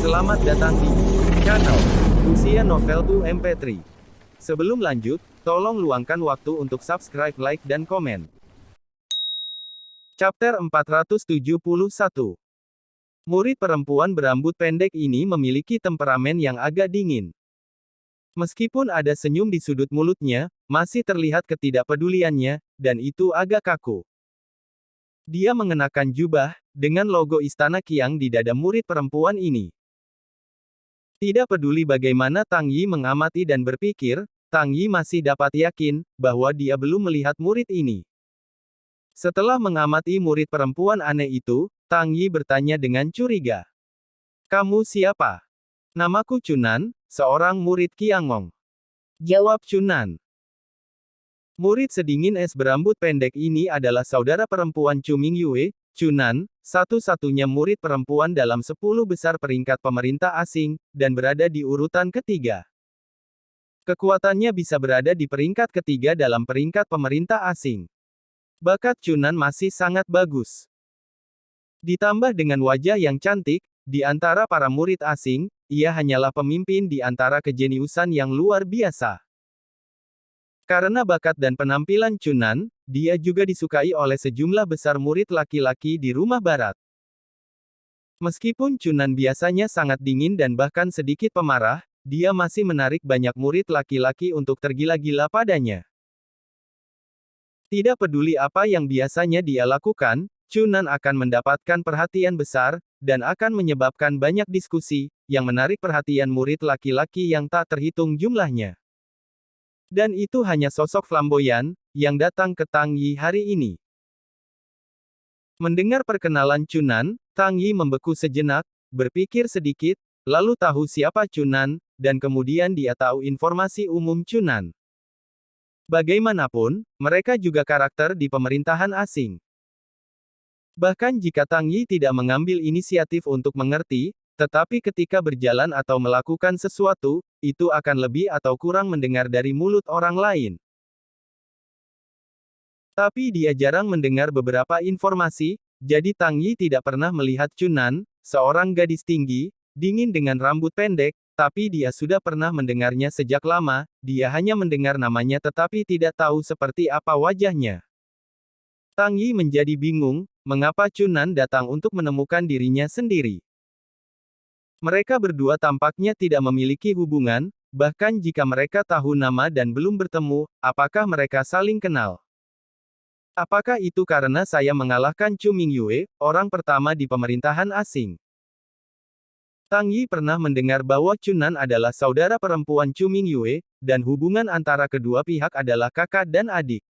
Selamat datang di channel Usia Novel 2 MP3. Sebelum lanjut, tolong luangkan waktu untuk subscribe, like, dan komen. Chapter 471. Murid perempuan berambut pendek ini memiliki temperamen yang agak dingin. Meskipun ada senyum di sudut mulutnya, masih terlihat ketidakpeduliannya, dan itu agak kaku. Dia mengenakan jubah, dengan logo Istana Qiang di dada murid perempuan ini. Tidak peduli bagaimana Tang Yi mengamati dan berpikir, Tang Yi masih dapat yakin, bahwa dia belum melihat murid ini. Setelah mengamati murid perempuan aneh itu, Tang Yi bertanya dengan curiga. "Kamu siapa?" "Namaku Chunan, seorang murid Qiangong," jawab Chunan. Murid sedingin es berambut pendek ini adalah saudara perempuan Chu Mingyue, Chunan, satu-satunya murid perempuan dalam 10 besar peringkat pemerintah asing, dan berada di urutan ketiga. Kekuatannya bisa berada di peringkat ketiga dalam peringkat pemerintah asing. Bakat Chunan masih sangat bagus. Ditambah dengan wajah yang cantik, di antara para murid asing, ia hanyalah pemimpin di antara kejeniusan yang luar biasa. Karena bakat dan penampilan Chunan, dia juga disukai oleh sejumlah besar murid laki-laki di rumah barat. Meskipun Chunan biasanya sangat dingin dan bahkan sedikit pemarah, dia masih menarik banyak murid laki-laki untuk tergila-gila padanya. Tidak peduli apa yang biasanya dia lakukan, Chunan akan mendapatkan perhatian besar, dan akan menyebabkan banyak diskusi, yang menarik perhatian murid laki-laki yang tak terhitung jumlahnya. Dan itu hanya sosok flamboyan, yang datang ke Tang Yi hari ini. Mendengar perkenalan Chunan, Tang Yi membeku sejenak, berpikir sedikit, lalu tahu siapa Chunan, dan kemudian dia tahu informasi umum Chunan. Bagaimanapun, mereka juga karakter di pemerintahan asing. Bahkan jika Tang Yi tidak mengambil inisiatif untuk mengerti, tetapi ketika berjalan atau melakukan sesuatu, itu akan lebih atau kurang mendengar dari mulut orang lain. Tapi dia jarang mendengar beberapa informasi, jadi Tang Yi tidak pernah melihat Chunan, seorang gadis tinggi, dingin dengan rambut pendek, tapi dia sudah pernah mendengarnya sejak lama, dia hanya mendengar namanya tetapi tidak tahu seperti apa wajahnya. Tang Yi menjadi bingung, mengapa Chunan datang untuk menemukan dirinya sendiri. Mereka berdua tampaknya tidak memiliki hubungan, bahkan jika mereka tahu nama dan belum bertemu, apakah mereka saling kenal? Apakah itu karena saya mengalahkan Chu Mingyue, orang pertama di pemerintahan asing? Tang Yi pernah mendengar bahwa Chunan adalah saudara perempuan Chu Mingyue, dan hubungan antara kedua pihak adalah kakak dan adik.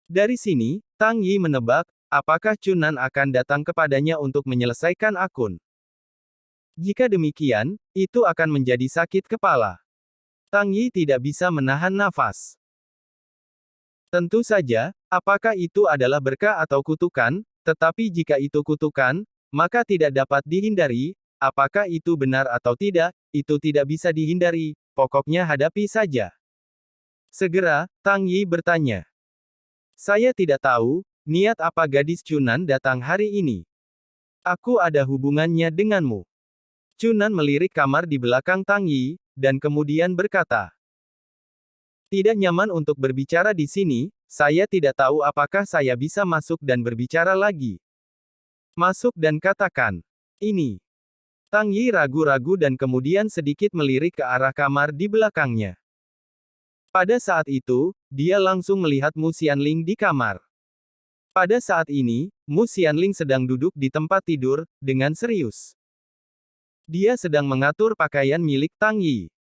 Dari sini, Tang Yi menebak, apakah Chunan akan datang kepadanya untuk menyelesaikan akun. Jika demikian, itu akan menjadi sakit kepala. Tang Yi tidak bisa menahan nafas. Tentu saja, apakah itu adalah berkah atau kutukan, tetapi jika itu kutukan, maka tidak dapat dihindari, apakah itu benar atau tidak, itu tidak bisa dihindari, pokoknya hadapi saja. Segera, Tang Yi bertanya. Saya tidak tahu, niat apa gadis Chunan datang hari ini. Aku ada hubungannya denganmu. Chunan melirik kamar di belakang Tang Yi, dan kemudian berkata. Tidak nyaman untuk berbicara di sini, saya tidak tahu apakah saya bisa masuk dan berbicara lagi. Masuk dan katakan. Ini. Tang Yi ragu-ragu dan kemudian sedikit melirik ke arah kamar di belakangnya. Pada saat itu, dia langsung melihat Mu Xianling di kamar. Pada saat ini, Mu Xianling sedang duduk di tempat tidur, dengan serius. Dia sedang mengatur pakaian milik Tang Yi.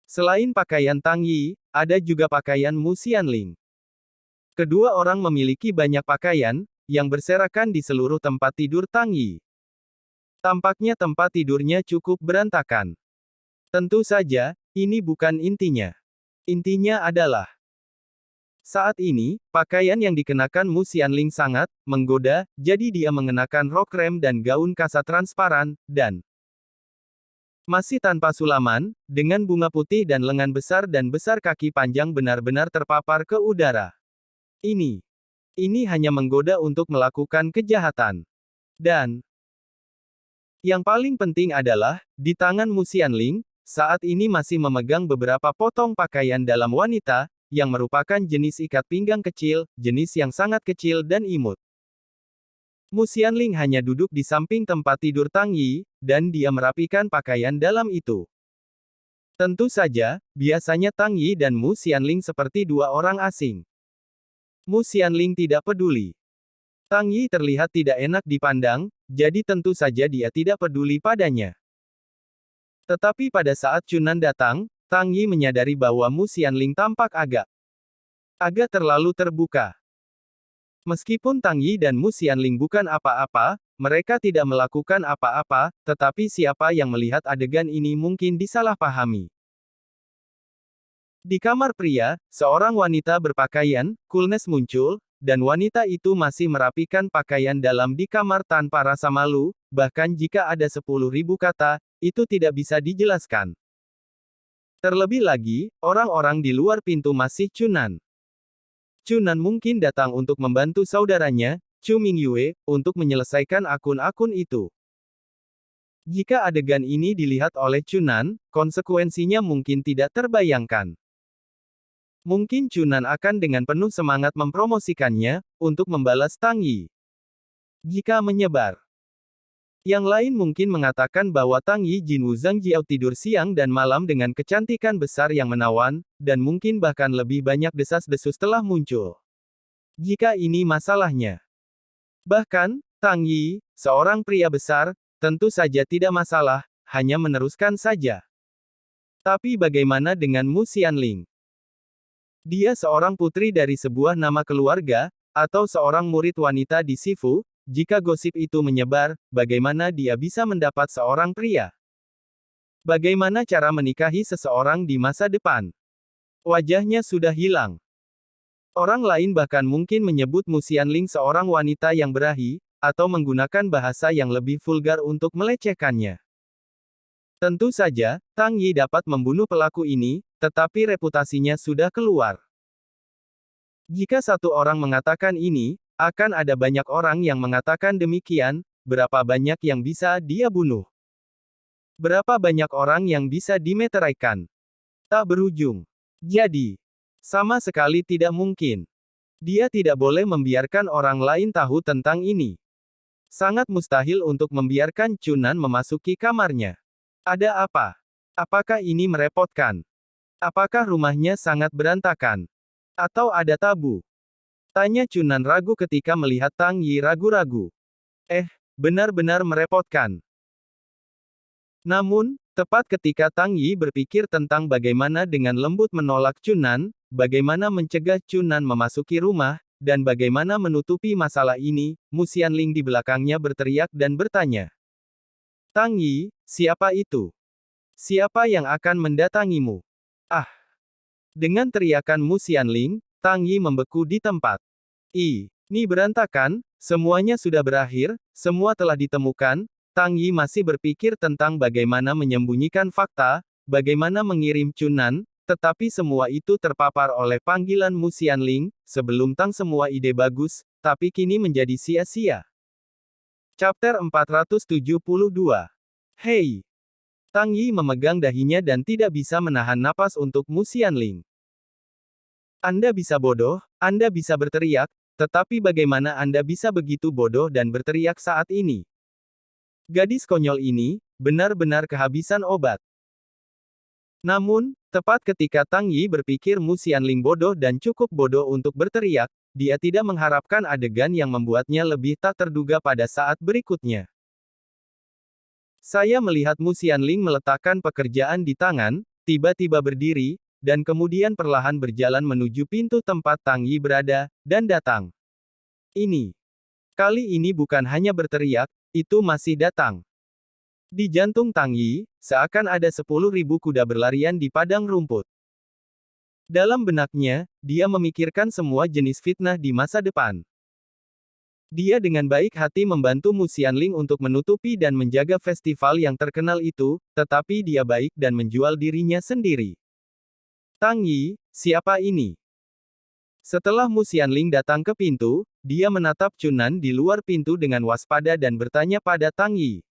Selain pakaian Tang Yi, ada juga pakaian Mu Xianling. Kedua orang memiliki banyak pakaian, yang berserakan di seluruh tempat tidur Tang Yi. Tampaknya tempat tidurnya cukup berantakan. Tentu saja, ini bukan intinya. Intinya adalah, saat ini, pakaian yang dikenakan Mu Xianling sangat menggoda, jadi dia mengenakan rok krem dan gaun kasa transparan, dan masih tanpa sulaman, dengan bunga putih dan lengan besar dan besar kaki panjang benar-benar terpapar ke udara. Ini hanya menggoda untuk melakukan kejahatan. Dan Yang paling penting adalah, di tangan Mu Xianling, saat ini masih memegang beberapa potong pakaian dalam wanita, yang merupakan jenis ikat pinggang kecil, jenis yang sangat kecil dan imut. Mu Xianling hanya duduk di samping tempat tidur Tang Yi, dan dia merapikan pakaian dalam itu. Tentu saja, biasanya Tang Yi dan Mu Xianling seperti dua orang asing. Mu Xianling tidak peduli. Tang Yi terlihat tidak enak dipandang, jadi tentu saja dia tidak peduli padanya. Tetapi pada saat Chunan datang, Tang Yi menyadari bahwa Mu Xianling tampak agak terlalu terbuka. Meskipun Tang Yi dan Mu Xianling bukan apa-apa, mereka tidak melakukan apa-apa, tetapi siapa yang melihat adegan ini mungkin disalahpahami. Di kamar pria, seorang wanita berpakaian, coolness muncul, dan wanita itu masih merapikan pakaian dalam di kamar tanpa rasa malu, bahkan jika ada 10.000 kata, itu tidak bisa dijelaskan. Terlebih lagi, orang-orang di luar pintu masih Chunan. Chunan mungkin datang untuk membantu saudaranya, Chu Mingyue, untuk menyelesaikan akun-akun itu. Jika adegan ini dilihat oleh Chunan, konsekuensinya mungkin tidak terbayangkan. Mungkin Chunan akan dengan penuh semangat mempromosikannya, untuk membalas Tang Yi. Jika menyebar. Yang lain mungkin mengatakan bahwa Tang Yi Jinwu Zhang Jiao tidur siang dan malam dengan kecantikan besar yang menawan, dan mungkin bahkan lebih banyak desas-desus telah muncul. Jika ini masalahnya. Bahkan, Tang Yi, seorang pria besar, tentu saja tidak masalah, hanya meneruskan saja. Tapi bagaimana dengan Mu Xianling? Dia seorang putri dari sebuah nama keluarga, atau seorang murid wanita di Sifu. Jika gosip itu menyebar, bagaimana dia bisa mendapat seorang pria? Bagaimana cara menikahi seseorang di masa depan? Wajahnya sudah hilang. Orang lain bahkan mungkin menyebut Mu Xianling seorang wanita yang berahi, atau menggunakan bahasa yang lebih vulgar untuk melecehkannya. Tentu saja, Tang Yi dapat membunuh pelaku ini, tetapi reputasinya sudah keluar. Jika satu orang mengatakan ini, akan ada banyak orang yang mengatakan demikian. Berapa banyak yang bisa dia bunuh? Berapa banyak orang yang bisa dimeteraikan? Tak berujung. Jadi, sama sekali tidak mungkin. Dia tidak boleh membiarkan orang lain tahu tentang ini. Sangat mustahil untuk membiarkan Chunan memasuki kamarnya. Ada apa? Apakah ini merepotkan? Apakah rumahnya sangat berantakan? Atau ada tabu? Tanya Chunan ragu ketika melihat Tang Yi ragu-ragu. Benar-benar merepotkan. Namun, tepat ketika Tang Yi berpikir tentang bagaimana dengan lembut menolak Chunan, bagaimana mencegah Chunan memasuki rumah, dan bagaimana menutupi masalah ini, Mu Xianling di belakangnya berteriak dan bertanya. Tang Yi, siapa itu? Siapa yang akan mendatangimu? Ah! Dengan teriakan Mu Xianling, Tang Yi membeku di tempat. Ini berantakan, semuanya sudah berakhir, semua telah ditemukan. Tang Yi masih berpikir tentang bagaimana menyembunyikan fakta, bagaimana mengirim Chunan, tetapi semua itu terpapar oleh panggilan Mu Xianling, sebelum Tang semua ide bagus, tapi kini menjadi sia-sia. Chapter 472. Hei! Tang Yi memegang dahinya dan tidak bisa menahan napas untuk Mu Xianling. Anda bisa bodoh, Anda bisa berteriak, tetapi bagaimana Anda bisa begitu bodoh dan berteriak saat ini? Gadis konyol ini, benar-benar kehabisan obat. Namun, tepat ketika Tang Yi berpikir Mu Xianling bodoh dan cukup bodoh untuk berteriak, dia tidak mengharapkan adegan yang membuatnya lebih tak terduga pada saat berikutnya. Saya melihat Mu Xianling meletakkan pekerjaan di tangan, tiba-tiba berdiri, dan kemudian perlahan berjalan menuju pintu tempat Tang Yi berada, dan datang. Kali ini bukan hanya berteriak, itu masih datang. Di jantung Tang Yi, seakan ada 10.000 kuda berlarian di padang rumput. Dalam benaknya, dia memikirkan semua jenis fitnah di masa depan. Dia dengan baik hati membantu Mu Xianling untuk menutupi dan menjaga festival yang terkenal itu, tetapi dia baik dan menjual dirinya sendiri. Tang Yi, siapa ini? Setelah Mu Xianling datang ke pintu, dia menatap Chunan di luar pintu dengan waspada dan bertanya pada Tang Yi.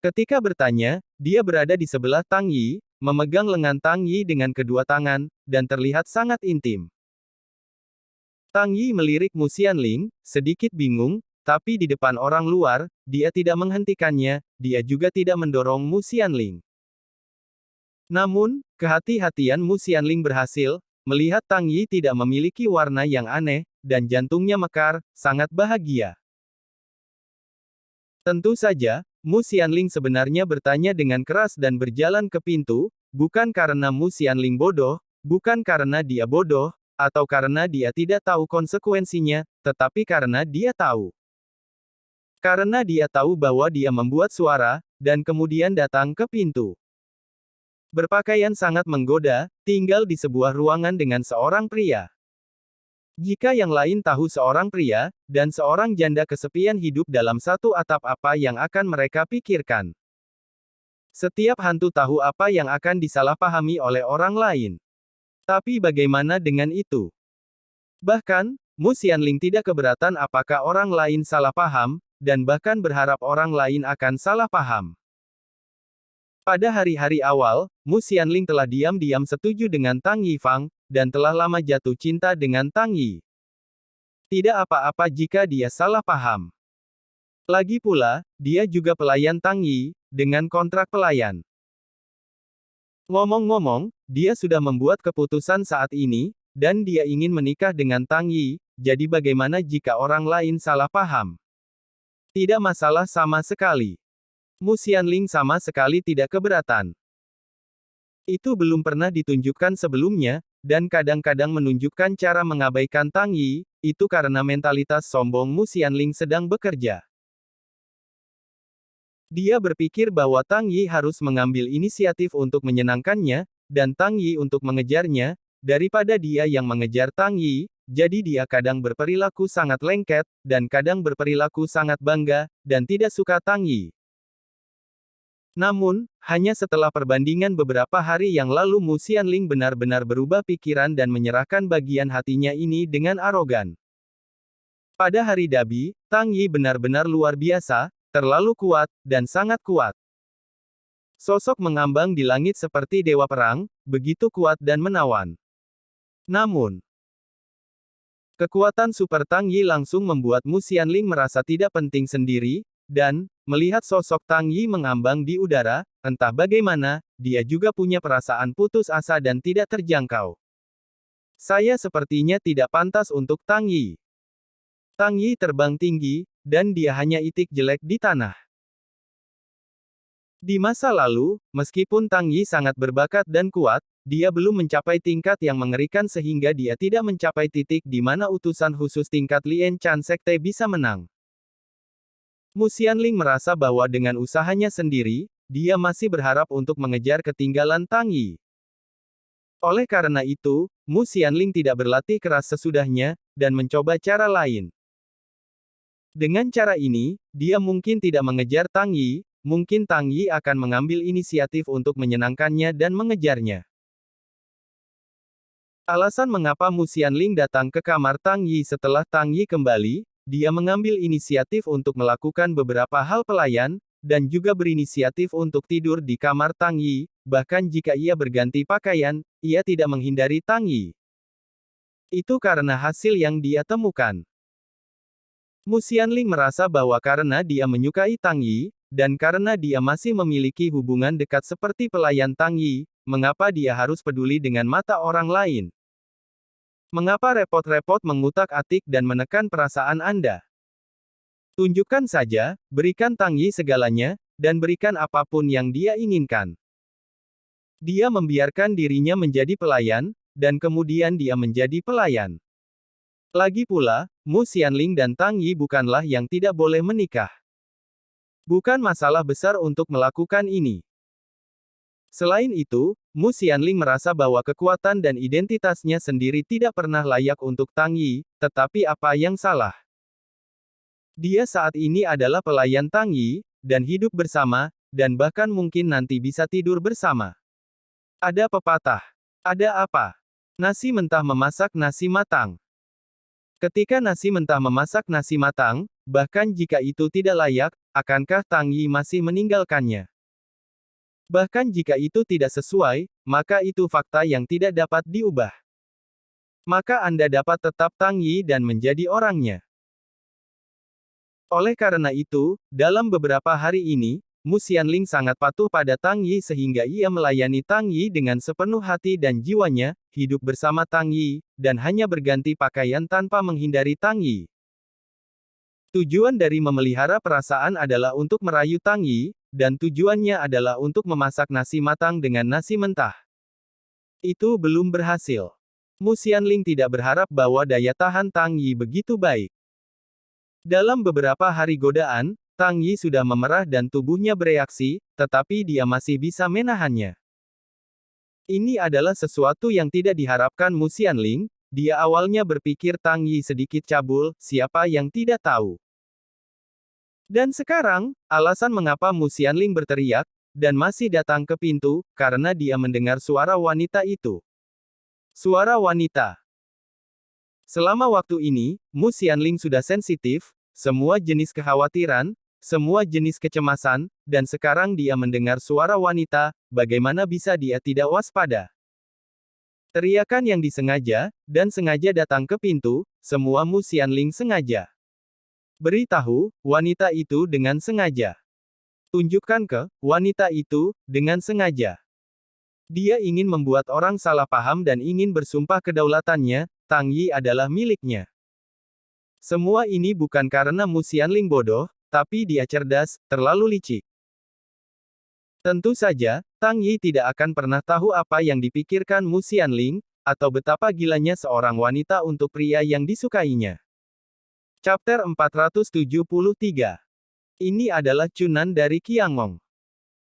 Ketika bertanya, dia berada di sebelah Tang Yi, memegang lengan Tang Yi dengan kedua tangan, dan terlihat sangat intim. Tang Yi melirik Mu Xianling, sedikit bingung, tapi di depan orang luar, dia tidak menghentikannya, dia juga tidak mendorong Mu Xianling. Namun, kehati-hatian Mu Xianling berhasil, melihat Tang Yi tidak memiliki warna yang aneh, dan jantungnya mekar, sangat bahagia. Tentu saja, Mu Xianling sebenarnya bertanya dengan keras dan berjalan ke pintu, bukan karena Mu Xianling bodoh, bukan karena dia bodoh, atau karena dia tidak tahu konsekuensinya, tetapi karena dia tahu. Karena dia tahu bahwa dia membuat suara, dan kemudian datang ke pintu. Berpakaian sangat menggoda, tinggal di sebuah ruangan dengan seorang pria. Jika yang lain tahu seorang pria, dan seorang janda kesepian hidup dalam satu atap, apa yang akan mereka pikirkan? Setiap hantu tahu apa yang akan disalahpahami oleh orang lain. Tapi bagaimana dengan itu? Bahkan, Mu Xianling tidak keberatan apakah orang lain salah paham, dan bahkan berharap orang lain akan salah paham. Pada hari-hari awal, Mu Xianling telah diam-diam setuju dengan Tang Yifang, dan telah lama jatuh cinta dengan Tang Yi. Tidak apa-apa jika dia salah paham. Lagi pula, dia juga pelayan Tang Yi, dengan kontrak pelayan. Ngomong-ngomong, dia sudah membuat keputusan saat ini, dan dia ingin menikah dengan Tang Yi, jadi bagaimana jika orang lain salah paham? Tidak masalah sama sekali. Mu Xianling sama sekali tidak keberatan. Itu belum pernah ditunjukkan sebelumnya, dan kadang-kadang menunjukkan cara mengabaikan Tang Yi, itu karena mentalitas sombong Mu Xianling sedang bekerja. Dia berpikir bahwa Tang Yi harus mengambil inisiatif untuk menyenangkannya, dan Tang Yi untuk mengejarnya, daripada dia yang mengejar Tang Yi, jadi dia kadang berperilaku sangat lengket, dan kadang berperilaku sangat bangga, dan tidak suka Tang Yi. Namun, hanya setelah perbandingan beberapa hari yang lalu Mu Xianling benar-benar berubah pikiran dan menyerahkan bagian hatinya ini dengan arogan. Pada hari Dabi, Tang Yi benar-benar luar biasa, terlalu kuat, dan sangat kuat. Sosok mengambang di langit seperti dewa perang, begitu kuat dan menawan. Namun, kekuatan super Tang Yi langsung membuat Mu Xianling merasa tidak penting sendiri, dan, melihat sosok Tang Yi mengambang di udara, entah bagaimana, dia juga punya perasaan putus asa dan tidak terjangkau. Saya sepertinya tidak pantas untuk Tang Yi. Tang Yi terbang tinggi, dan dia hanya itik jelek di tanah. Di masa lalu, meskipun Tang Yi sangat berbakat dan kuat, dia belum mencapai tingkat yang mengerikan sehingga dia tidak mencapai titik di mana utusan khusus tingkat Lien Chan Sekte bisa menang. Mu Xianling merasa bahwa dengan usahanya sendiri, dia masih berharap untuk mengejar ketinggalan Tang Yi. Oleh karena itu, Mu Xianling tidak berlatih keras sesudahnya, dan mencoba cara lain. Dengan cara ini, dia mungkin tidak mengejar Tang Yi, mungkin Tang Yi akan mengambil inisiatif untuk menyenangkannya dan mengejarnya. Alasan mengapa Mu Xianling datang ke kamar Tang Yi setelah Tang Yi kembali, dia mengambil inisiatif untuk melakukan beberapa hal pelayan, dan juga berinisiatif untuk tidur di kamar Tang Yi, bahkan jika ia berganti pakaian, ia tidak menghindari Tang Yi. Itu karena hasil yang dia temukan. Mu Xianling merasa bahwa karena dia menyukai Tang Yi, dan karena dia masih memiliki hubungan dekat seperti pelayan Tang Yi, mengapa dia harus peduli dengan mata orang lain? Mengapa repot-repot mengutak-atik dan menekan perasaan Anda? Tunjukkan saja, berikan Tang Yi segalanya, dan berikan apapun yang dia inginkan. Dia membiarkan dirinya menjadi pelayan, dan kemudian dia menjadi pelayan. Lagi pula, Mu Xianling dan Tang Yi bukanlah yang tidak boleh menikah. Bukan masalah besar untuk melakukan ini. Selain itu, Mu Xianling merasa bahwa kekuatan dan identitasnya sendiri tidak pernah layak untuk Tang Yi, tetapi apa yang salah? Dia saat ini adalah pelayan Tang Yi, dan hidup bersama, dan bahkan mungkin nanti bisa tidur bersama. Ada pepatah. Ada apa? Nasi mentah memasak nasi matang. Ketika nasi mentah memasak nasi matang, bahkan jika itu tidak layak, akankah Tang Yi masih meninggalkannya? Bahkan jika itu tidak sesuai, maka itu fakta yang tidak dapat diubah. Maka Anda dapat tetap Tang Yi dan menjadi orangnya. Oleh karena itu, dalam beberapa hari ini, Mu Xianling sangat patuh pada Tang Yi sehingga ia melayani Tang Yi dengan sepenuh hati dan jiwanya, hidup bersama Tang Yi, dan hanya berganti pakaian tanpa menghindari Tang Yi. Tujuan dari memelihara perasaan adalah untuk merayu Tang Yi, dan tujuannya adalah untuk memasak nasi matang dengan nasi mentah. Itu belum berhasil. Mu Xianling tidak berharap bahwa daya tahan Tang Yi begitu baik. Dalam beberapa hari godaan, Tang Yi sudah memerah dan tubuhnya bereaksi, tetapi dia masih bisa menahannya. Ini adalah sesuatu yang tidak diharapkan Mu Xianling. Dia awalnya berpikir Tang Yi sedikit cabul, siapa yang tidak tahu. Dan sekarang, alasan mengapa Mu Xianling berteriak, dan masih datang ke pintu, karena dia mendengar suara wanita itu. Suara wanita. Selama waktu ini, Mu Xianling sudah sensitif, semua jenis kekhawatiran, semua jenis kecemasan, dan sekarang dia mendengar suara wanita, bagaimana bisa dia tidak waspada? Teriakan yang disengaja, dan sengaja datang ke pintu, semua Mu Xianling sengaja. Beritahu, wanita itu dengan sengaja. Tunjukkan ke, wanita itu, dengan sengaja. Dia ingin membuat orang salah paham dan ingin bersumpah kedaulatannya, Tang Yi adalah miliknya. Semua ini bukan karena Mu Xianling bodoh, tapi dia cerdas, terlalu licik. Tentu saja, Tang Yi tidak akan pernah tahu apa yang dipikirkan Mu Xianling, atau betapa gilanya seorang wanita untuk pria yang disukainya. Chapter 473. Ini adalah Chunan dari Qiangong.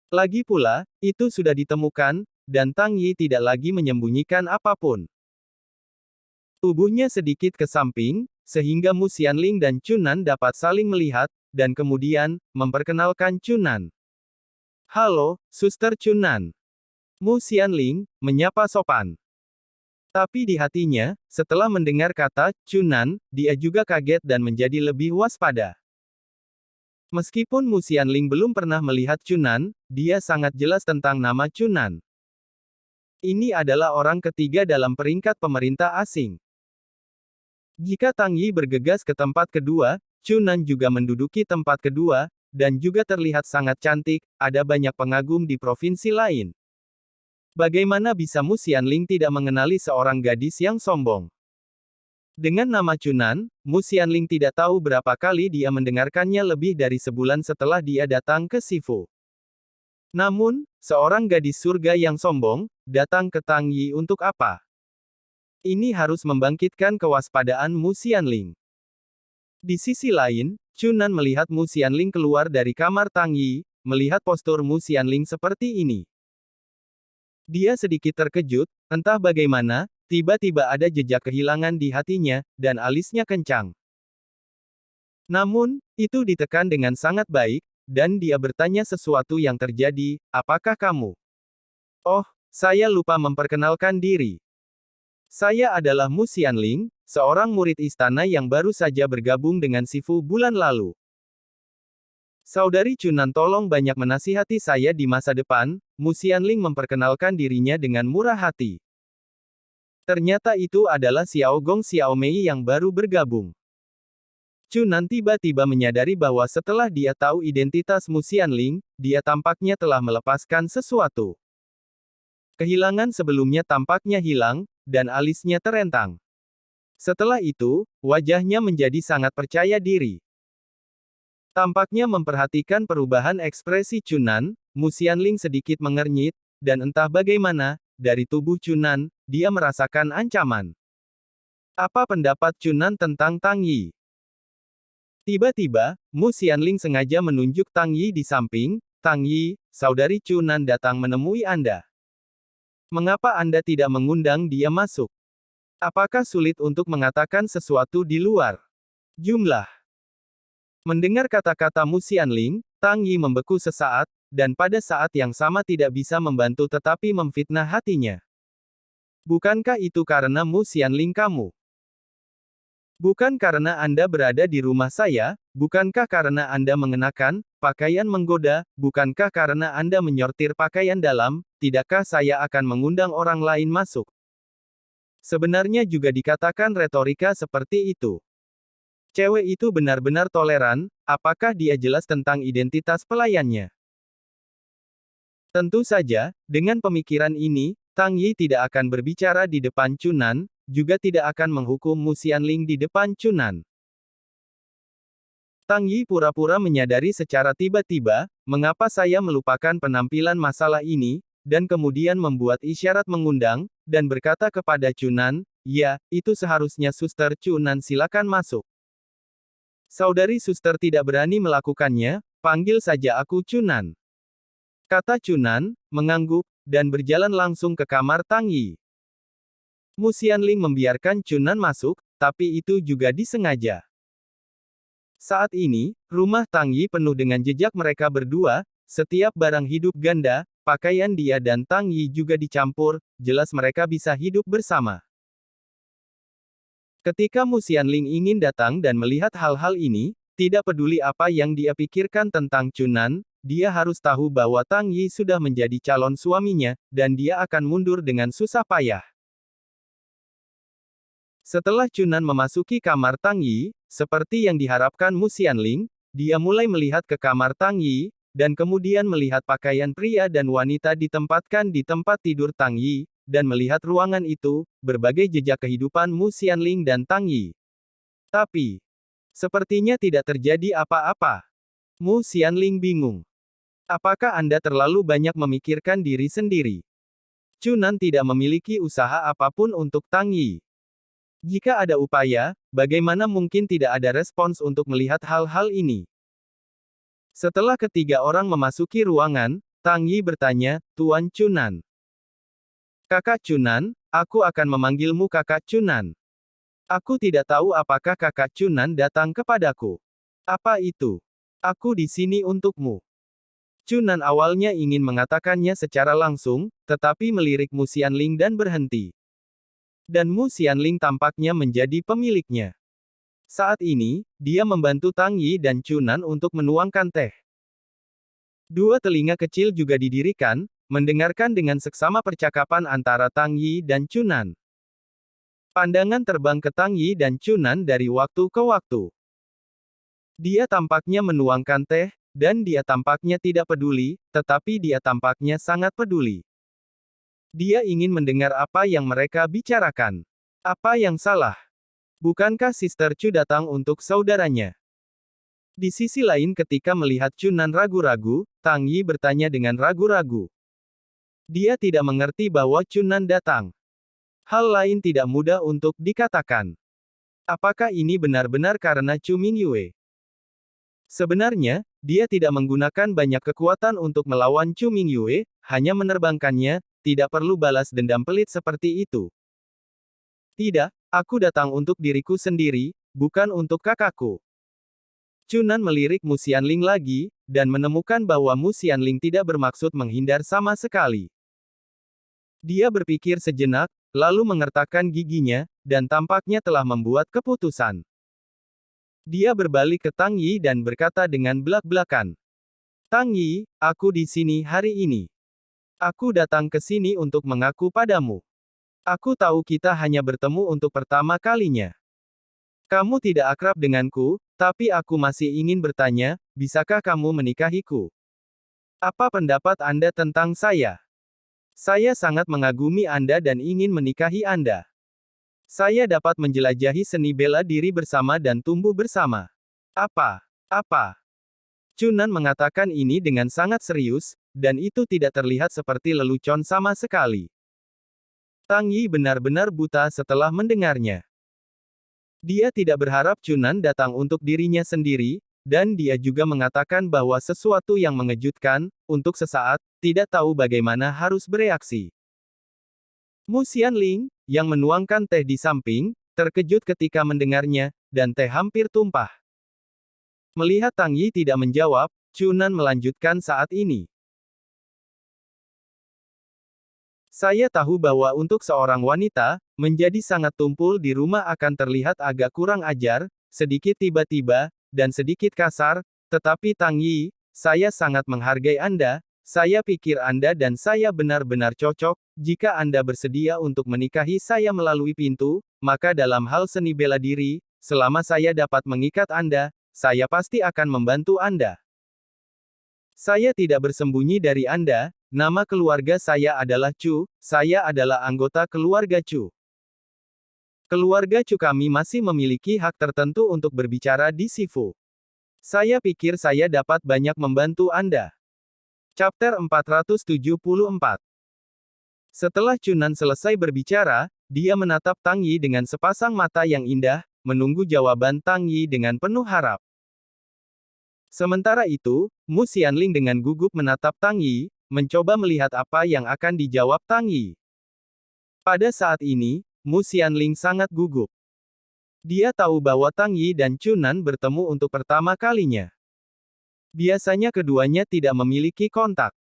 Lagi pula, itu sudah ditemukan, dan Tang Yi tidak lagi menyembunyikan apapun. Tubuhnya sedikit ke samping, sehingga Mu Xianling dan Chunan dapat saling melihat, dan kemudian, memperkenalkan Chunan. Halo, Suster Chunan. Mu Xianling, menyapa sopan. Tapi di hatinya, setelah mendengar kata Chunan, dia juga kaget dan menjadi lebih waspada. Meskipun Mu Xianling belum pernah melihat Chunan, dia sangat jelas tentang nama Chunan. Ini adalah orang ketiga dalam peringkat pemerintah asing. Jika Tang Yi bergegas ke tempat kedua, Chunan juga menduduki tempat kedua, dan juga terlihat sangat cantik, ada banyak pengagum di provinsi lain. Bagaimana bisa Mu Xianling tidak mengenali seorang gadis yang sombong? Dengan nama Chunan, Mu Xianling tidak tahu berapa kali dia mendengarkannya lebih dari sebulan setelah dia datang ke Sifu. Namun, seorang gadis surga yang sombong, datang ke Tang Yi untuk apa? Ini harus membangkitkan kewaspadaan Mu Xianling. Di sisi lain, Chunan melihat Mu Xianling keluar dari kamar Tang Yi, melihat postur Mu Xianling seperti ini. Dia sedikit terkejut, entah bagaimana, tiba-tiba ada jejak kehilangan di hatinya, dan alisnya kencang. Namun, itu ditekan dengan sangat baik, dan dia bertanya sesuatu yang terjadi, apakah kamu? Oh, saya lupa memperkenalkan diri. Saya adalah Mu Xianling, seorang murid istana yang baru saja bergabung dengan Sifu bulan lalu. Saudari Chunan tolong banyak menasihati saya di masa depan, Mu Xianling memperkenalkan dirinya dengan murah hati. Ternyata itu adalah Xiao Gong Xiao Mei yang baru bergabung. Chunan tiba-tiba menyadari bahwa setelah dia tahu identitas Mu Xianling, dia tampaknya telah melepaskan sesuatu. Kehilangan sebelumnya tampaknya hilang, dan alisnya terentang. Setelah itu, wajahnya menjadi sangat percaya diri. Tampaknya memperhatikan perubahan ekspresi Chunan, Mu Xianling sedikit mengernyit, dan entah bagaimana, dari tubuh Chunan, dia merasakan ancaman. Apa pendapat Chunan tentang Tang Yi? Tiba-tiba, Mu Xianling sengaja menunjuk Tang Yi di samping, Tang Yi, saudari Chunan datang menemui Anda. Mengapa Anda tidak mengundang dia masuk? Apakah sulit untuk mengatakan sesuatu di luar? Jumlah. Mendengar kata-kata Mu Xianling, Tang Yi membeku sesaat, dan pada saat yang sama tidak bisa membantu tetapi memfitnah hatinya. Bukankah itu karena Mu Xianling kamu? Bukan karena Anda berada di rumah saya, bukankah karena Anda mengenakan pakaian menggoda, bukankah karena Anda menyortir pakaian dalam, tidakkah saya akan mengundang orang lain masuk? Sebenarnya juga dikatakan retorika seperti itu. Cewek itu benar-benar toleran, apakah dia jelas tentang identitas pelayannya? Tentu saja, dengan pemikiran ini, Tang Yi tidak akan berbicara di depan Chunan, juga tidak akan menghukum Mu Xianling di depan Chunan. Tang Yi pura-pura menyadari secara tiba-tiba, mengapa saya melupakan penampilan masalah ini, dan kemudian membuat isyarat mengundang, dan berkata kepada Chunan, ya, itu seharusnya Suster Chunan silakan masuk. Saudari Suster tidak berani melakukannya, panggil saja aku Chunan. Kata Chunan, mengangguk, dan berjalan langsung ke kamar Tang Yi. Mu Xianling membiarkan Chunan masuk, tapi itu juga disengaja. Saat ini, rumah Tang Yi penuh dengan jejak mereka berdua, setiap barang hidup ganda, pakaian dia dan Tang Yi juga dicampur, jelas mereka bisa hidup bersama. Ketika Mu Xianling ingin datang dan melihat hal-hal ini, tidak peduli apa yang dia pikirkan tentang Chunan, dia harus tahu bahwa Tang Yi sudah menjadi calon suaminya, dan dia akan mundur dengan susah payah. Setelah Chunan memasuki kamar Tang Yi, seperti yang diharapkan Mu Xianling, dia mulai melihat ke kamar Tang Yi, dan kemudian melihat pakaian pria dan wanita ditempatkan di tempat tidur Tang Yi, dan melihat ruangan itu, berbagai jejak kehidupan Mu Xianling dan Tang Yi. Tapi, sepertinya tidak terjadi apa-apa. Mu Xianling bingung. Apakah Anda terlalu banyak memikirkan diri sendiri? Chunan tidak memiliki usaha apapun untuk Tang Yi. Jika ada upaya, bagaimana mungkin tidak ada respons untuk melihat hal-hal ini? Setelah ketiga orang memasuki ruangan, Tang Yi bertanya, Tuan Chunan. Kakak Chunan, aku akan memanggilmu Kakak Chunan. Aku tidak tahu apakah Kakak Chunan datang kepadaku. Apa itu? Aku di sini untukmu. Chunan awalnya ingin mengatakannya secara langsung, tetapi melirik Mu Xianling dan berhenti. Dan Mu Xianling tampaknya menjadi pemiliknya. Saat ini, dia membantu Tang Yi dan Chunan untuk menuangkan teh. Dua telinga kecil juga didirikan, mendengarkan dengan seksama percakapan antara Tang Yi dan Chunan. Pandangan terbang ke Tang Yi dan Chunan dari waktu ke waktu. Dia tampaknya menuangkan teh, dan dia tampaknya tidak peduli, tetapi dia tampaknya sangat peduli. Dia ingin mendengar apa yang mereka bicarakan. Apa yang salah? Bukankah Sister Chu datang untuk saudaranya? Di sisi lain ketika melihat Chunan ragu-ragu, Tang Yi bertanya dengan ragu-ragu. Dia tidak mengerti bahwa Chunan datang. Hal lain tidak mudah untuk dikatakan. Apakah ini benar-benar karena Chu Mingyue? Sebenarnya, dia tidak menggunakan banyak kekuatan untuk melawan Chu Mingyue, hanya menerbangkannya, tidak perlu balas dendam pelit seperti itu. Tidak, aku datang untuk diriku sendiri, bukan untuk kakakku. Chunan melirik Mu Xianling lagi, dan menemukan bahwa Mu Xianling tidak bermaksud menghindar sama sekali. Dia berpikir sejenak, lalu mengertakkan giginya, dan tampaknya telah membuat keputusan. Dia berbalik ke Tang Yi dan berkata dengan belak-belakan. Tang Yi, aku di sini hari ini. Aku datang ke sini untuk mengaku padamu. Aku tahu kita hanya bertemu untuk pertama kalinya. Kamu tidak akrab denganku, tapi aku masih ingin bertanya, bisakah kamu menikahiku? Apa pendapat Anda tentang saya? Saya sangat mengagumi Anda dan ingin menikahi Anda. Saya dapat menjelajahi seni bela diri bersama dan tumbuh bersama. Apa? Chunan mengatakan ini dengan sangat serius, dan itu tidak terlihat seperti lelucon sama sekali. Tang Yi benar-benar buta setelah mendengarnya. Dia tidak berharap Chunan datang untuk dirinya sendiri, dan dia juga mengatakan bahwa sesuatu yang mengejutkan, untuk sesaat, tidak tahu bagaimana harus bereaksi. Mu Xianling, yang menuangkan teh di samping, terkejut ketika mendengarnya, dan teh hampir tumpah. Melihat Tang Yi tidak menjawab, Chunan melanjutkan saat ini. Saya tahu bahwa untuk seorang wanita, menjadi sangat tumpul di rumah akan terlihat agak kurang ajar, sedikit tiba-tiba, dan sedikit kasar, tetapi Tang Yi, saya sangat menghargai Anda, saya pikir Anda dan saya benar-benar cocok, jika Anda bersedia untuk menikahi saya melalui pintu, maka dalam hal seni bela diri, selama saya dapat mengikat Anda, saya pasti akan membantu Anda. Saya tidak bersembunyi dari Anda, nama keluarga saya adalah Chu, saya adalah anggota keluarga Chu. Keluarga Chu kami masih memiliki hak tertentu untuk berbicara di Sifu. Saya pikir saya dapat banyak membantu Anda. Chapter 474. Setelah Chunan selesai berbicara, dia menatap Tang Yi dengan sepasang mata yang indah, menunggu jawaban Tang Yi dengan penuh harap. Sementara itu, Mu Xianling dengan gugup menatap Tang Yi, mencoba melihat apa yang akan dijawab Tang Yi. Pada saat ini, Mu Xianling sangat gugup. Dia tahu bahwa Tang Yi dan Chunan bertemu untuk pertama kalinya. Biasanya keduanya tidak memiliki kontak.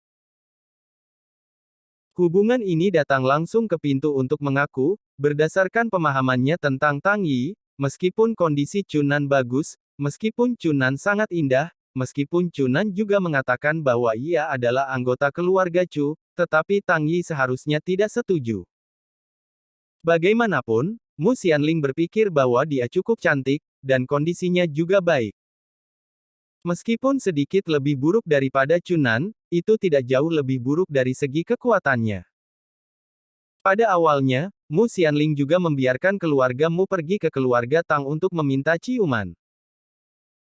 Hubungan ini datang langsung ke pintu untuk mengaku, berdasarkan pemahamannya tentang Tang Yi, meskipun kondisi Chunan bagus, meskipun Chunan sangat indah, meskipun Chunan juga mengatakan bahwa ia adalah anggota keluarga Chu, tetapi Tang Yi seharusnya tidak setuju. Bagaimanapun, Mu Xianling berpikir bahwa dia cukup cantik, dan kondisinya juga baik. Meskipun sedikit lebih buruk daripada Chunan, itu tidak jauh lebih buruk dari segi kekuatannya. Pada awalnya, Mu Xianling juga membiarkan keluarga Mu pergi ke keluarga Tang untuk meminta ciuman.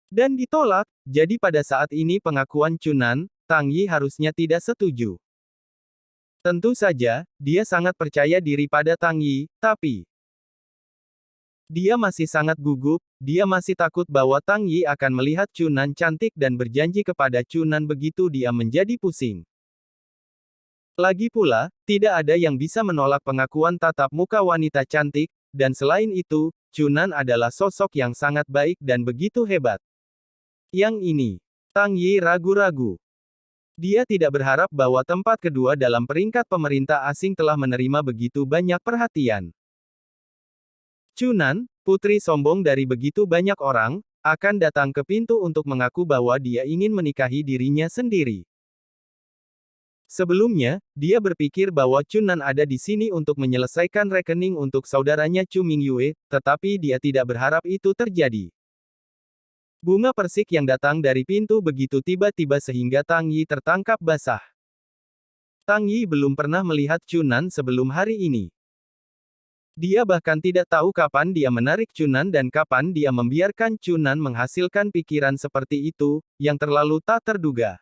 Dan ditolak, jadi pada saat ini pengakuan Chunan, Tang Yi harusnya tidak setuju. Tentu saja, dia sangat percaya diri pada Tang Yi, tapi dia masih sangat gugup, dia masih takut bahwa Tang Yi akan melihat Chunan cantik dan berjanji kepada Chunan begitu dia menjadi pusing. Lagi pula, tidak ada yang bisa menolak pengakuan tatap muka wanita cantik, dan selain itu, Chunan adalah sosok yang sangat baik dan begitu hebat. Yang ini, Tang Yi ragu-ragu. Dia tidak berharap bahwa tempat kedua dalam peringkat pemerintah asing telah menerima begitu banyak perhatian. Chunan, putri sombong dari begitu banyak orang, akan datang ke pintu untuk mengaku bahwa dia ingin menikahi dirinya sendiri. Sebelumnya, dia berpikir bahwa Chunan ada di sini untuk menyelesaikan rekening untuk saudaranya Chu Mingyue, tetapi dia tidak berharap itu terjadi. Bunga persik yang datang dari pintu begitu tiba-tiba sehingga Tang Yi tertangkap basah. Tang Yi belum pernah melihat Chunan sebelum hari ini. Dia bahkan tidak tahu kapan dia menarik Chunan dan kapan dia membiarkan Chunan menghasilkan pikiran seperti itu, yang terlalu tak terduga.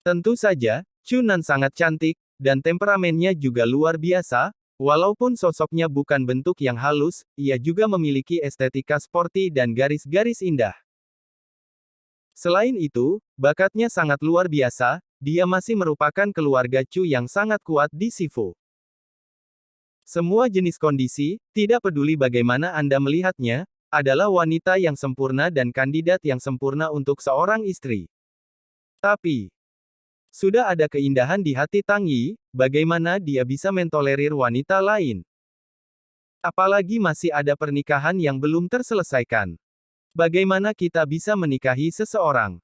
Tentu saja, Chunan sangat cantik, dan temperamennya juga luar biasa, walaupun sosoknya bukan bentuk yang halus, ia juga memiliki estetika sporty dan garis-garis indah. Selain itu, bakatnya sangat luar biasa, dia masih merupakan keluarga Chu yang sangat kuat di Sifu. Semua jenis kondisi, tidak peduli bagaimana Anda melihatnya, adalah wanita yang sempurna dan kandidat yang sempurna untuk seorang istri. Tapi, sudah ada keindahan di hati Tang Yi, bagaimana dia bisa mentolerir wanita lain? Apalagi masih ada pernikahan yang belum terselesaikan. Bagaimana kita bisa menikahi seseorang?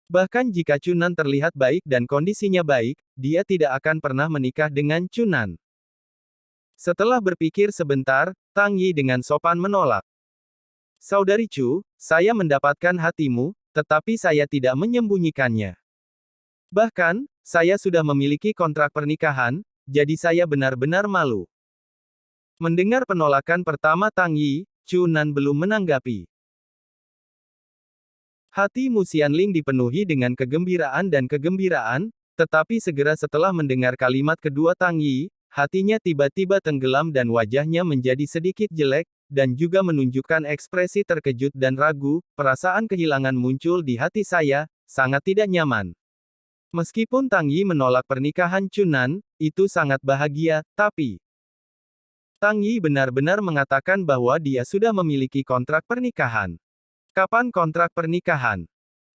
Bahkan jika Chunan terlihat baik dan kondisinya baik, dia tidak akan pernah menikah dengan Chunan. Setelah berpikir sebentar, Tang Yi dengan sopan menolak. Saudari Chu, saya mendapatkan hatimu, tetapi saya tidak menyembunyikannya. Bahkan, saya sudah memiliki kontrak pernikahan, jadi saya benar-benar malu. Mendengar penolakan pertama Tang Yi, Chunan belum menanggapi. Hati Mu Xianling dipenuhi dengan kegembiraan dan kegembiraan, tetapi segera setelah mendengar kalimat kedua Tang Yi, hatinya tiba-tiba tenggelam dan wajahnya menjadi sedikit jelek, dan juga menunjukkan ekspresi terkejut dan ragu, perasaan kehilangan muncul di hati saya, sangat tidak nyaman. Meskipun Tang Yi menolak pernikahan Chunan, itu sangat bahagia, tapi Tang Yi benar-benar mengatakan bahwa dia sudah memiliki kontrak pernikahan. Kapan kontrak pernikahan?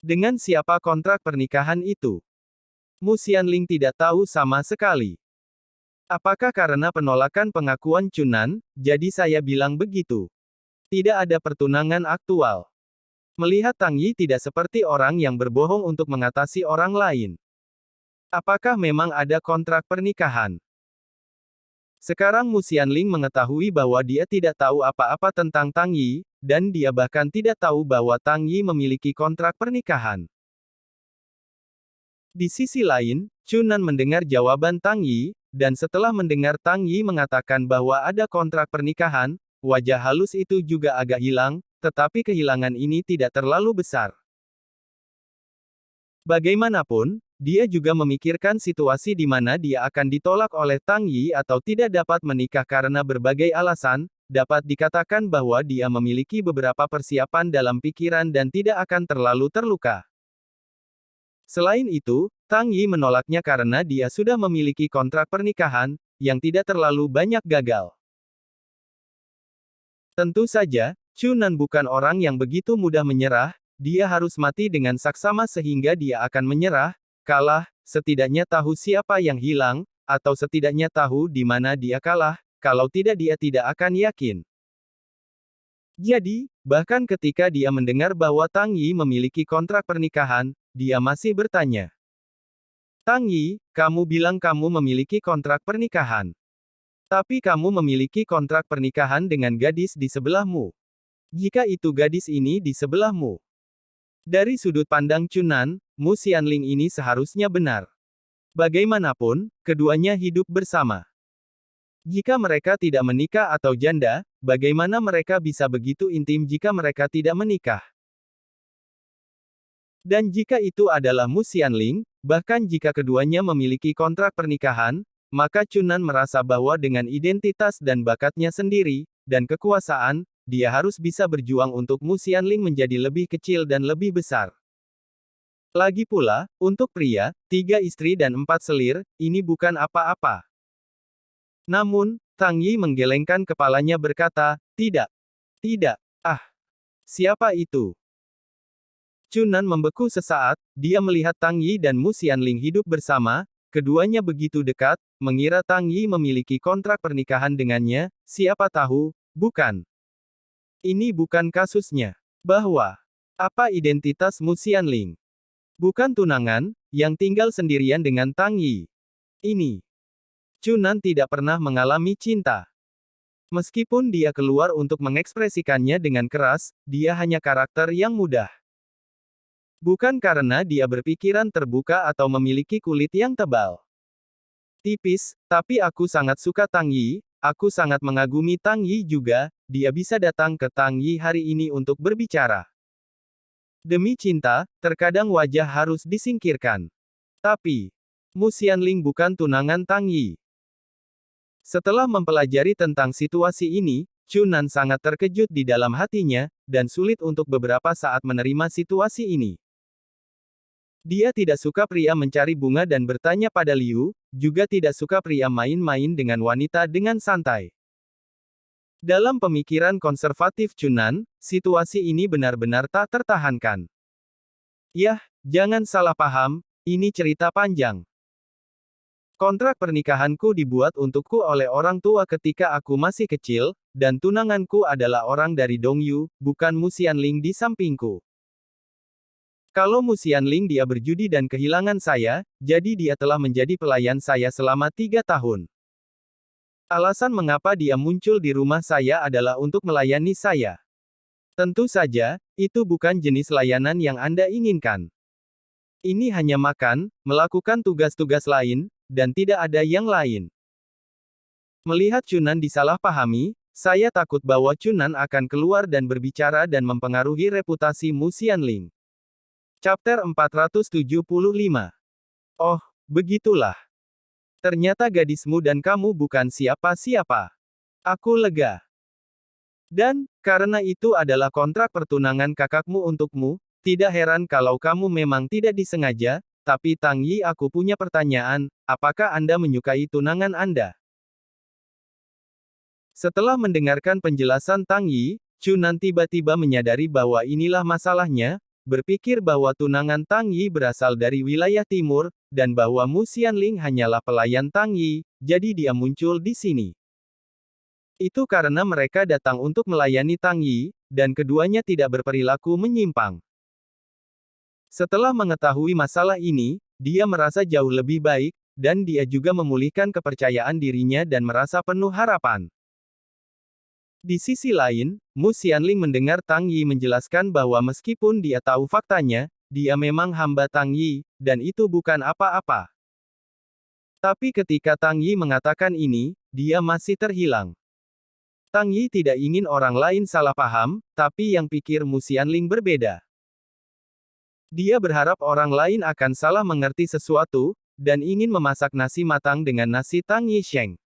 Dengan siapa kontrak pernikahan itu? Mu Xianling tidak tahu sama sekali. Apakah karena penolakan pengakuan Chunan, jadi saya bilang begitu? Tidak ada pertunangan aktual. Melihat Tang Yi tidak seperti orang yang berbohong untuk mengatasi orang lain. Apakah memang ada kontrak pernikahan? Sekarang Mu Xianling mengetahui bahwa dia tidak tahu apa-apa tentang Tang Yi, dan dia bahkan tidak tahu bahwa Tang Yi memiliki kontrak pernikahan. Di sisi lain, Chunan mendengar jawaban Tang Yi, dan setelah mendengar Tang Yi mengatakan bahwa ada kontrak pernikahan, wajah halus itu juga agak hilang, tetapi kehilangan ini tidak terlalu besar. Bagaimanapun, dia juga memikirkan situasi di mana dia akan ditolak oleh Tang Yi atau tidak dapat menikah karena berbagai alasan, dapat dikatakan bahwa dia memiliki beberapa persiapan dalam pikiran dan tidak akan terlalu terluka. Selain itu, Tang Yi menolaknya karena dia sudah memiliki kontrak pernikahan, yang tidak terlalu banyak gagal. Tentu saja, Chunan bukan orang yang begitu mudah menyerah, dia harus mati dengan saksama sehingga dia akan menyerah, kalah, setidaknya tahu siapa yang hilang, atau setidaknya tahu di mana dia kalah, kalau tidak dia tidak akan yakin. Jadi, bahkan ketika dia mendengar bahwa Tang Yi memiliki kontrak pernikahan, dia masih bertanya. Tang Yi, kamu bilang kamu memiliki kontrak pernikahan. Tapi kamu memiliki kontrak pernikahan dengan gadis di sebelahmu. Jika itu gadis ini di sebelahmu. Dari sudut pandang Chunan, Mu Xianling ini seharusnya benar. Bagaimanapun, keduanya hidup bersama. Jika mereka tidak menikah atau janda, bagaimana mereka bisa begitu intim jika mereka tidak menikah? Dan jika itu adalah Mu Xianling, bahkan jika keduanya memiliki kontrak pernikahan, maka Chunan merasa bahwa dengan identitas dan bakatnya sendiri, dan kekuasaan, dia harus bisa berjuang untuk Mu Xianling menjadi lebih kecil dan lebih besar. Lagi pula, untuk pria, 3 istri dan 4 selir, ini bukan apa-apa. Namun, Tang Yi menggelengkan kepalanya berkata, tidak. Tidak. Ah. Siapa itu? Chunan membeku sesaat, dia melihat Tang Yi dan Mu Xianling hidup bersama, keduanya begitu dekat, mengira Tang Yi memiliki kontrak pernikahan dengannya, siapa tahu, bukan. Ini bukan kasusnya. Bahwa, apa identitas Mu Xianling? Bukan tunangan, yang tinggal sendirian dengan Tang Yi. Ini. Chunan tidak pernah mengalami cinta. Meskipun dia keluar untuk mengekspresikannya dengan keras, dia hanya karakter yang mudah. Bukan karena dia berpikiran terbuka atau memiliki kulit yang tebal. Tipis, tapi aku sangat suka Tang Yi, aku sangat mengagumi Tang Yi juga, dia bisa datang ke Tang Yi hari ini untuk berbicara. Demi cinta, terkadang wajah harus disingkirkan. Tapi, Mu Xianling bukan tunangan Tang Yi. Setelah mempelajari tentang situasi ini, Chunan sangat terkejut di dalam hatinya, dan sulit untuk beberapa saat menerima situasi ini. Dia tidak suka pria mencari bunga dan bertanya pada Liu, juga tidak suka pria main-main dengan wanita dengan santai. Dalam pemikiran konservatif Chunan, situasi ini benar-benar tak tertahankan. Yah, jangan salah paham, ini cerita panjang. Kontrak pernikahanku dibuat untukku oleh orang tua ketika aku masih kecil, dan tunanganku adalah orang dari Dongyu, bukan Mu Xianling di sampingku. Kalau Mu Xianling dia berjudi dan kehilangan saya, jadi dia telah menjadi pelayan saya selama 3 tahun. Alasan mengapa dia muncul di rumah saya adalah untuk melayani saya. Tentu saja, itu bukan jenis layanan yang Anda inginkan. Ini hanya makan, melakukan tugas-tugas lain, dan tidak ada yang lain. Melihat Chunan disalahpahami, saya takut bahwa Chunan akan keluar dan berbicara dan mempengaruhi reputasi Mu Xianling. Chapter 475. Oh, begitulah. Ternyata gadismu dan kamu bukan siapa-siapa. Aku lega. Dan, karena itu adalah kontrak pertunangan kakakmu untukmu, tidak heran kalau kamu memang tidak disengaja, tapi Tang Yi aku punya pertanyaan, apakah Anda menyukai tunangan Anda? Setelah mendengarkan penjelasan Tang Yi, Chunan tiba-tiba menyadari bahwa inilah masalahnya, berpikir bahwa tunangan Tang Yi berasal dari wilayah timur, dan bahwa Mu Xianling hanyalah pelayan Tang Yi, jadi dia muncul di sini. Itu karena mereka datang untuk melayani Tang Yi, dan keduanya tidak berperilaku menyimpang. Setelah mengetahui masalah ini, dia merasa jauh lebih baik, dan dia juga memulihkan kepercayaan dirinya dan merasa penuh harapan. Di sisi lain, Mu Xianling mendengar Tang Yi menjelaskan bahwa meskipun dia tahu faktanya, dia memang hamba Tang Yi, dan itu bukan apa-apa. Tapi ketika Tang Yi mengatakan ini, dia masih terhilang. Tang Yi tidak ingin orang lain salah paham, tapi yang pikir Mu Xianling berbeda. Dia berharap orang lain akan salah mengerti sesuatu, dan ingin memasak nasi matang dengan nasi Tang Yi Sheng.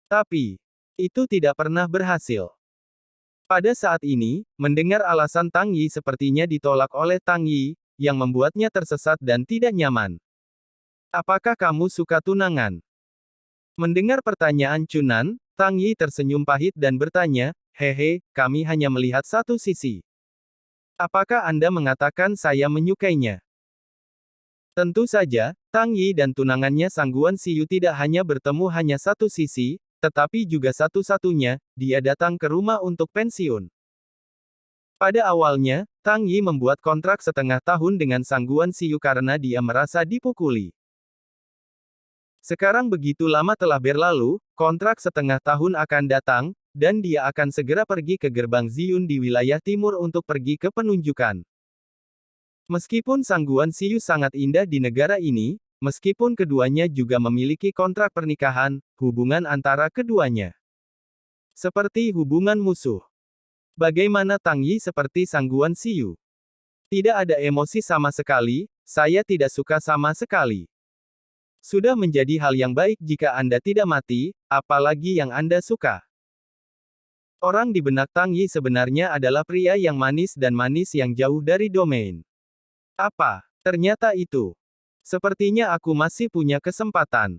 Tapi, itu tidak pernah berhasil. Pada saat ini, mendengar alasan Tang Yi sepertinya ditolak oleh Tang Yi, yang membuatnya tersesat dan tidak nyaman. Apakah kamu suka tunangan? Mendengar pertanyaan Chunan, Tang Yi tersenyum pahit dan bertanya, hehe, kami hanya melihat satu sisi. Apakah Anda mengatakan saya menyukainya? Tentu saja, Tang Yi dan tunangannya Sangguan Siyu tidak hanya bertemu hanya satu sisi, tetapi juga satu-satunya, dia datang ke rumah untuk pensiun. Pada awalnya, Tang Yi membuat kontrak setengah tahun dengan Sangguan Siyu karena dia merasa dipukuli. Sekarang begitu lama telah berlalu, kontrak setengah tahun akan datang, dan dia akan segera pergi ke gerbang Ziyun di wilayah timur untuk pergi ke penunjukan. Meskipun Sangguan Siyu sangat indah di negara ini, meskipun keduanya juga memiliki kontrak pernikahan, hubungan antara keduanya seperti hubungan musuh. Bagaimana Tang Yi seperti Sangguan Siyu? Tidak ada emosi sama sekali, saya tidak suka sama sekali. Sudah menjadi hal yang baik jika Anda tidak mati, apalagi yang Anda suka. Orang di benak Tang Yi sebenarnya adalah pria yang manis dan manis yang jauh dari domain. Apa? Ternyata itu. Sepertinya aku masih punya kesempatan.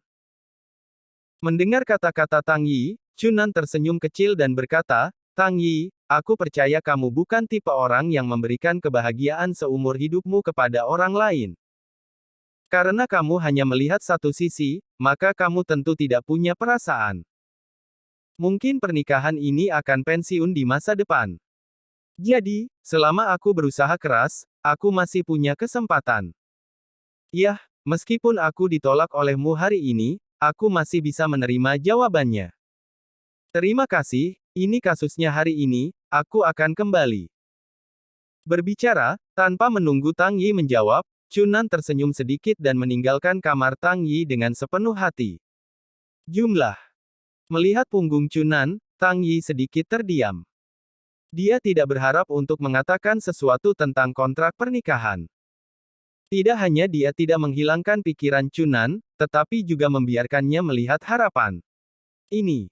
Mendengar kata-kata Tang Yi, Chunan tersenyum kecil dan berkata, Tang Yi, aku percaya kamu bukan tipe orang yang memberikan kebahagiaan seumur hidupmu kepada orang lain. Karena kamu hanya melihat satu sisi, maka kamu tentu tidak punya perasaan. Mungkin pernikahan ini akan pensiun di masa depan. Jadi, selama aku berusaha keras, aku masih punya kesempatan. Yah, meskipun aku ditolak olehmu hari ini, aku masih bisa menerima jawabannya. Terima kasih, ini kasusnya hari ini, aku akan kembali. Berbicara, tanpa menunggu Tang Yi menjawab, Chunan tersenyum sedikit dan meninggalkan kamar Tang Yi dengan sepenuh hati. Jumlah. Melihat punggung Chunan, Tang Yi sedikit terdiam. Dia tidak berharap untuk mengatakan sesuatu tentang kontrak pernikahan. Tidak hanya dia tidak menghilangkan pikiran Chunan, tetapi juga membiarkannya melihat harapan. Ini.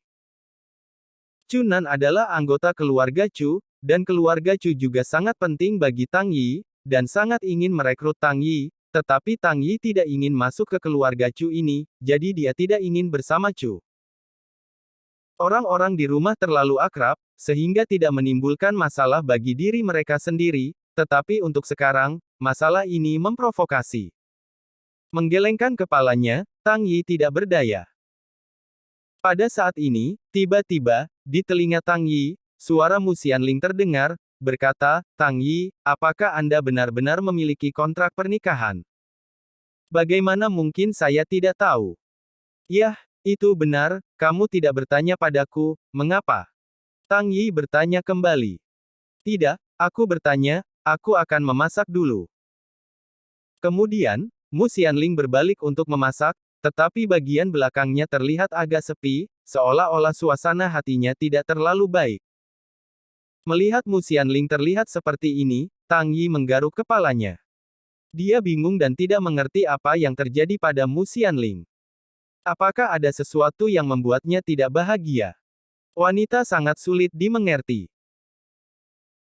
Chunan adalah anggota keluarga Chu, dan keluarga Chu juga sangat penting bagi Tang Yi, dan sangat ingin merekrut Tang Yi, tetapi Tang Yi tidak ingin masuk ke keluarga Chu ini, jadi dia tidak ingin bersama Chu. Orang-orang di rumah terlalu akrab, sehingga tidak menimbulkan masalah bagi diri mereka sendiri, tetapi untuk sekarang, masalah ini memprovokasi. Menggelengkan kepalanya, Tang Yi tidak berdaya. Pada saat ini, tiba-tiba, di telinga Tang Yi, suara Mu Xianling terdengar, berkata, Tang Yi, apakah Anda benar-benar memiliki kontrak pernikahan? Bagaimana mungkin saya tidak tahu? Yah, itu benar, kamu tidak bertanya padaku, mengapa? Tang Yi bertanya kembali. Tidak, aku bertanya, aku akan memasak dulu. Kemudian, Mu Xianling berbalik untuk memasak, tetapi bagian belakangnya terlihat agak sepi, seolah-olah suasana hatinya tidak terlalu baik. Melihat Mu Xianling terlihat seperti ini, Tang Yi menggaruk kepalanya. Dia bingung dan tidak mengerti apa yang terjadi pada Mu Xianling. Apakah ada sesuatu yang membuatnya tidak bahagia? Wanita sangat sulit dimengerti.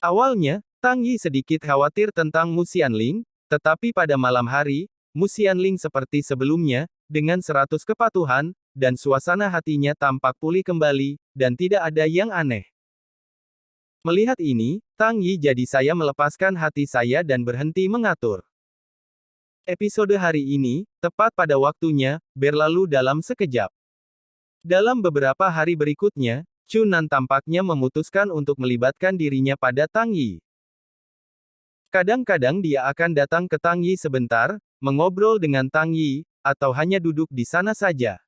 Awalnya, Tang Yi sedikit khawatir tentang Mu Xianling, tetapi pada malam hari, Mu Xianling seperti sebelumnya, dengan 100 kepatuhan, dan suasana hatinya tampak pulih kembali, dan tidak ada yang aneh. Melihat ini, Tang Yi, jadi saya melepaskan hati saya dan berhenti mengatur. Episode hari ini, tepat pada waktunya, berlalu dalam sekejap. Dalam beberapa hari berikutnya, Chunan tampaknya memutuskan untuk melibatkan dirinya pada Tang Yi. Kadang-kadang dia akan datang ke Tang Yi sebentar, mengobrol dengan Tang Yi, atau hanya duduk di sana saja.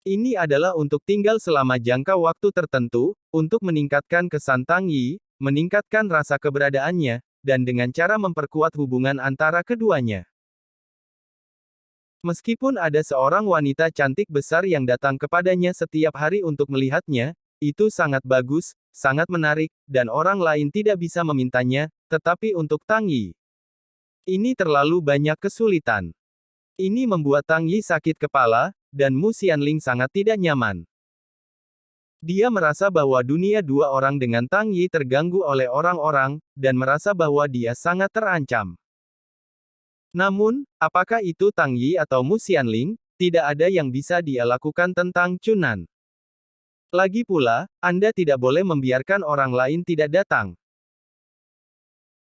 Ini adalah untuk tinggal selama jangka waktu tertentu, untuk meningkatkan kesan Tang Yi, meningkatkan rasa keberadaannya, dan dengan cara memperkuat hubungan antara keduanya. Meskipun ada seorang wanita cantik besar yang datang kepadanya setiap hari untuk melihatnya, itu sangat bagus, sangat menarik, dan orang lain tidak bisa memintanya, tetapi untuk Tang Yi, ini terlalu banyak kesulitan. Ini membuat Tang Yi sakit kepala, dan Mu Xianling sangat tidak nyaman. Dia merasa bahwa dunia dua orang dengan Tang Yi terganggu oleh orang-orang, dan merasa bahwa dia sangat terancam. Namun, apakah itu Tang Yi atau Mu Xianling, tidak ada yang bisa dia lakukan tentang Chunan. Lagi pula, Anda tidak boleh membiarkan orang lain tidak datang.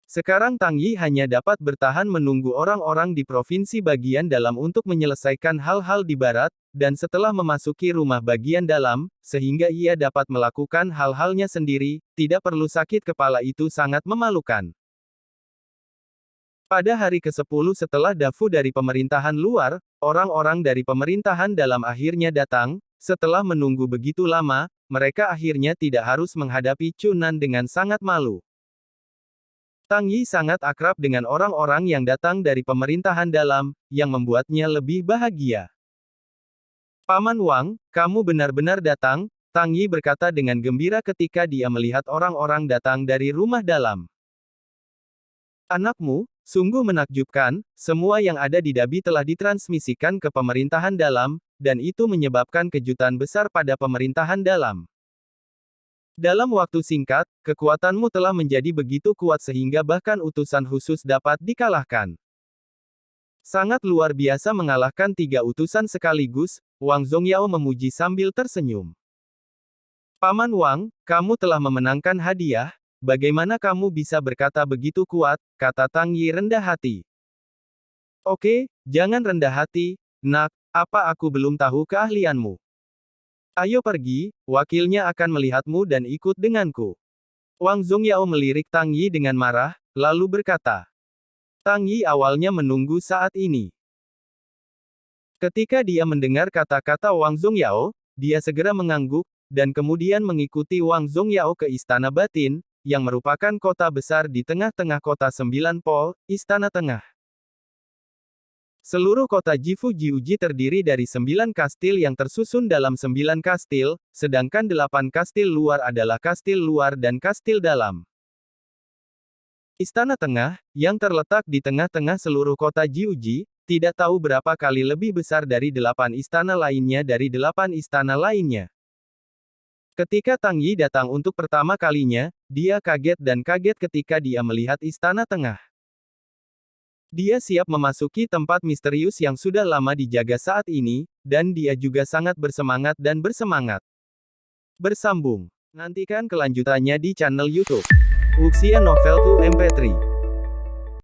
Sekarang Tang Yi hanya dapat bertahan menunggu orang-orang di provinsi bagian dalam untuk menyelesaikan hal-hal di barat, dan setelah memasuki rumah bagian dalam, sehingga ia dapat melakukan hal-halnya sendiri, tidak perlu sakit kepala itu sangat memalukan. Pada hari ke-10 setelah Dafu dari pemerintahan luar, orang-orang dari pemerintahan dalam akhirnya datang. Setelah menunggu begitu lama, mereka akhirnya tidak harus menghadapi Chunan dengan sangat malu. Tang Yi sangat akrab dengan orang-orang yang datang dari pemerintahan dalam, yang membuatnya lebih bahagia. Paman Wang, kamu benar-benar datang, Tang Yi berkata dengan gembira ketika dia melihat orang-orang datang dari rumah dalam. Anakmu, sungguh menakjubkan, semua yang ada di Dabi telah ditransmisikan ke pemerintahan dalam, dan itu menyebabkan kejutan besar pada pemerintahan dalam. Dalam waktu singkat, kekuatanmu telah menjadi begitu kuat sehingga bahkan utusan khusus dapat dikalahkan. Sangat luar biasa mengalahkan 3 utusan sekaligus, Wang Zongyao memuji sambil tersenyum. Paman Wang, kamu telah memenangkan hadiah, bagaimana kamu bisa berkata begitu kuat, kata Tang Yi rendah hati. Oke, jangan rendah hati, nak, apa aku belum tahu keahlianmu? Ayo pergi, wakilnya akan melihatmu dan ikut denganku. Wang Zongyao melirik Tang Yi dengan marah, lalu berkata. Tang Yi awalnya menunggu saat ini. Ketika dia mendengar kata-kata Wang Zongyao, dia segera mengangguk, dan kemudian mengikuti Wang Zongyao ke Istana Batin, yang merupakan kota besar di tengah-tengah kota 9 Pol, Istana Tengah. Seluruh kota Jifu Jiuji terdiri dari 9 kastil yang tersusun dalam 9 kastil, sedangkan 8 kastil luar adalah kastil luar dan kastil dalam. Istana Tengah, yang terletak di tengah-tengah seluruh kota Jiuji, tidak tahu berapa kali lebih besar dari 8 istana lainnya dari 8 istana lainnya. Ketika Tang Yi datang untuk pertama kalinya, dia kaget dan kaget ketika dia melihat Istana Tengah. Dia siap memasuki tempat misterius yang sudah lama dijaga saat ini, dan dia juga sangat bersemangat dan bersemangat. Bersambung. Nantikan kelanjutannya di channel YouTube Wuxia Novel 2 MP3.